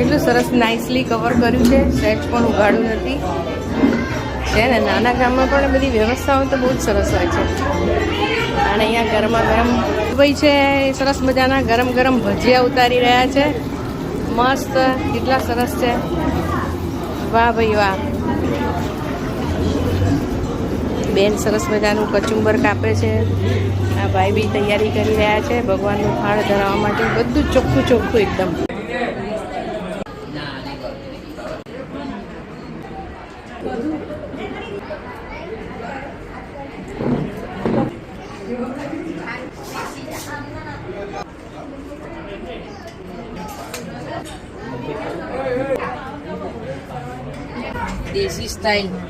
એટલું સરસ nicely cover કર્યું છે, સેજ પણ ઉઘાડું નથી છે ને. નાના ગામમાં પણ બધી વ્યવસ્થાઓ તો બહુ જ સરસ હોય છે. અને અહીંયા ગરમા ગરમ ભાઈ છે, સરસ મજાના ગરમ ગરમ ભજીયા ઉતારી રહ્યા છે. મસ્ત, કેટલા સરસ છે, વાહ ભાઈ વાહ. બેન સરસ મજાનું કચુંબર કાપે છે. આ ભાઈ બી તૈયારી કરી રહ્યા છે ભગવાનનું થાળ ધરાવવા માટે. બધું ચોખ્ખું ચોખ્ખું એકદમ. દેશી સ્ટાઇલ